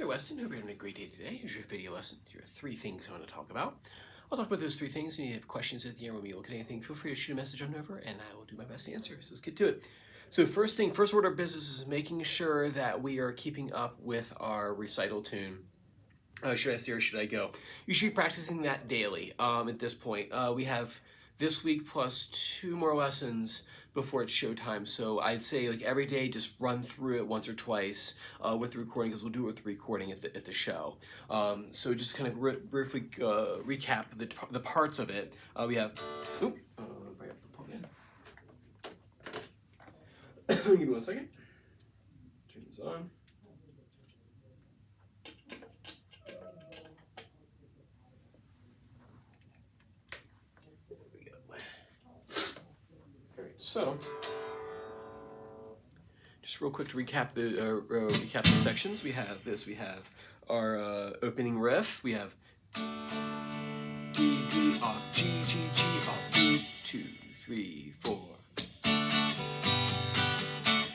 Weston. Hope you're having a great day today. Here's your video lesson. Here are 3 things I want to talk about. I'll talk about those 3 things, and if you have questions at the end when we look at anything, feel free to shoot a message on over, and I will do my best to answer. So let's get to it. So first order of business is making sure that we are keeping up with our recital tune. Should I stay or should I go? You should be practicing that daily at this point. We have this week plus 2 more lessons before it's showtime. So I'd say like every day, just run through it once or twice with the recording, because we'll do it with the recording at the show. So just kind of briefly recap the parts of it. We have, bring up the plug in. Give me 1 second. Turn this on. So, just real quick to recap the sections. We have this. We have our opening riff. We have D, D off, G, G, G off, D, 2, 3, 4.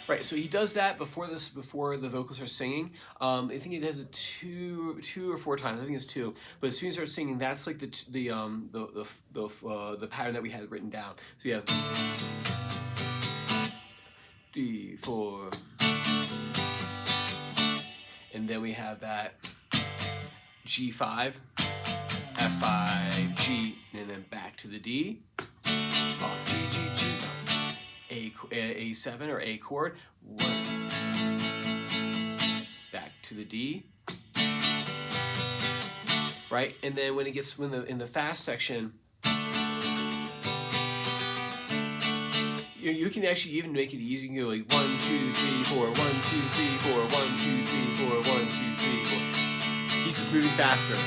Right, so he does that before the vocals are singing. I think he does it two or 4 times. I think it's 2. But as soon as he starts singing, that's like the pattern that we had written down. So you have 3, 4, and then we have that G5, F5, G, and then back to the D, off G, G, G, A7 or A chord, 1, back to the D, right? And then when it gets in the fast section, you can actually even make it easy. You can go like 1, 2, 3, 4, 1, 2, 3, 4, 1, 2, 3, 4, 1, 2, 3, 4. He's just moving faster.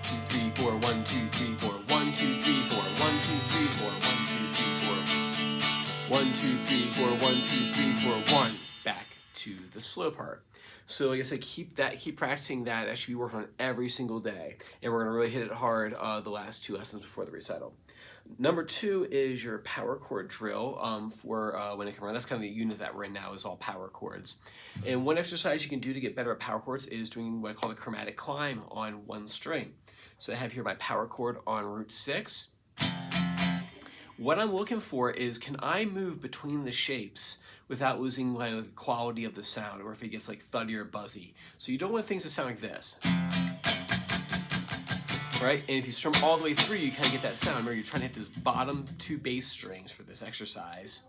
2, 3, 4, 1, 2, 3, 4, 1, 2, 3, 4, 1, 2, 3, 4, 1, 2, 3, 4, 1, 2, 3, 4, 1, 2, 3, 4, 1. Back to the slow part. So like I said, keep practicing that. That should be worked on every single day. And we're gonna really hit it hard the last 2 lessons before the recital. Number 2 is your power chord drill for when it comes around. That's kind of the unit that we're in now, is all power chords. And one exercise you can do to get better at power chords is doing what I call the chromatic climb on 1 string. So I have here my power chord on root 6. What I'm looking for is, can I move between the shapes without losing the quality of the sound, or if it gets like thuddy or buzzy. So you don't want things to sound like this, right? And if you strum all the way through, you kind of get that sound. Remember, you're trying to hit those bottom 2 bass strings for this exercise.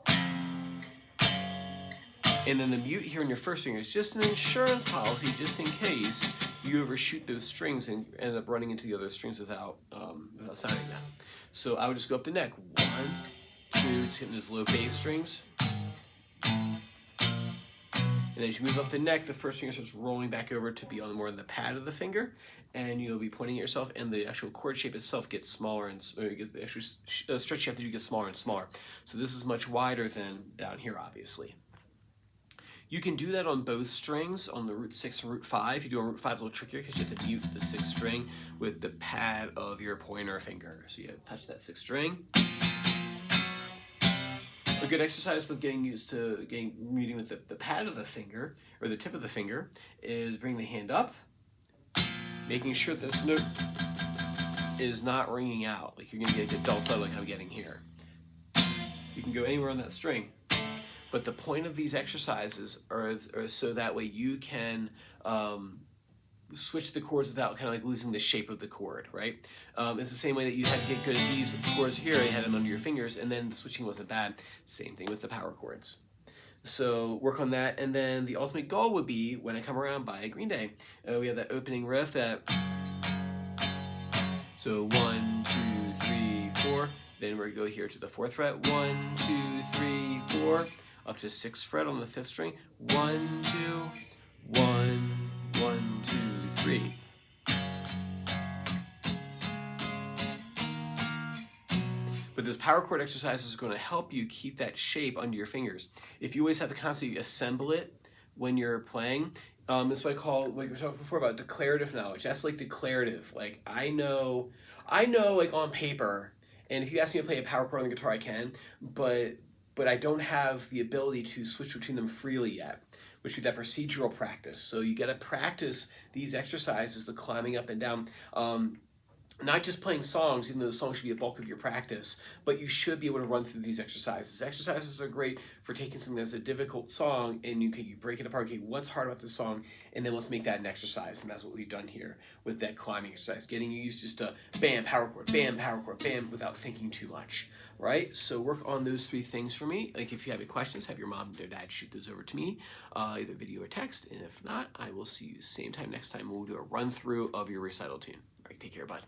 And then the mute here in your first string is just an insurance policy, just in case you overshoot those strings and end up running into the other strings without sounding them. So I would just go up the neck. 1, 2, it's hitting those low bass strings. And as you move up the neck, the first finger starts rolling back over to be on more on the pad of the finger, and you'll be pointing at yourself, and the actual chord shape itself gets smaller, and the actual stretch you have to do gets smaller and smaller. So this is much wider than down here, obviously. You can do that on both strings, on the root 6 and root 5. You do on root 5, it's a little trickier because you have to mute the 6th string with the pad of your pointer finger. So you have to touch that 6th string. A good exercise for getting used to muting with the pad of the finger, or the tip of the finger, is bring the hand up, making sure this note is not ringing out. Like you're going to get a dull thud like I'm getting here. You can go anywhere on that string. But the point of these exercises are so that way you can switch the chords without kind of like losing the shape of the chord, right? It's the same way that you had to get good at these chords here. You had them under your fingers, and then the switching wasn't bad. Same thing with the power chords. So work on that, and then the ultimate goal would be When I Come Around by Green Day. We have that opening riff that. So 1, 2, 3, 4. Then we're gonna go here to the 4th fret. 1, 2, 3, 4. Up to 6th fret on the 5th string. 1, 2, 1, 1, 2, 3. But those power chord exercises are going to help you keep that shape under your fingers. If you always have to constantly assemble it when you're playing, this is what I call, like we were talking before about declarative knowledge. That's like declarative. Like I know like on paper, and if you ask me to play a power chord on the guitar, I can, but but I don't have the ability to switch between them freely yet, which would be that procedural practice. So you got to practice these exercises, the climbing up and down. Not just playing songs, even though the song should be a bulk of your practice, but you should be able to run through these exercises. Exercises are great for taking something that's a difficult song and you break it apart. Okay, what's hard about this song? And then let's make that an exercise. And that's what we've done here with that climbing exercise. Getting you used just to bam, power chord, bam, without thinking too much, right? So work on those 3 things for me. Like if you have any questions, have your mom or dad shoot those over to me, either video or text. And if not, I will see you same time next time. We'll do a run through of your recital tune. All right, take care, bud.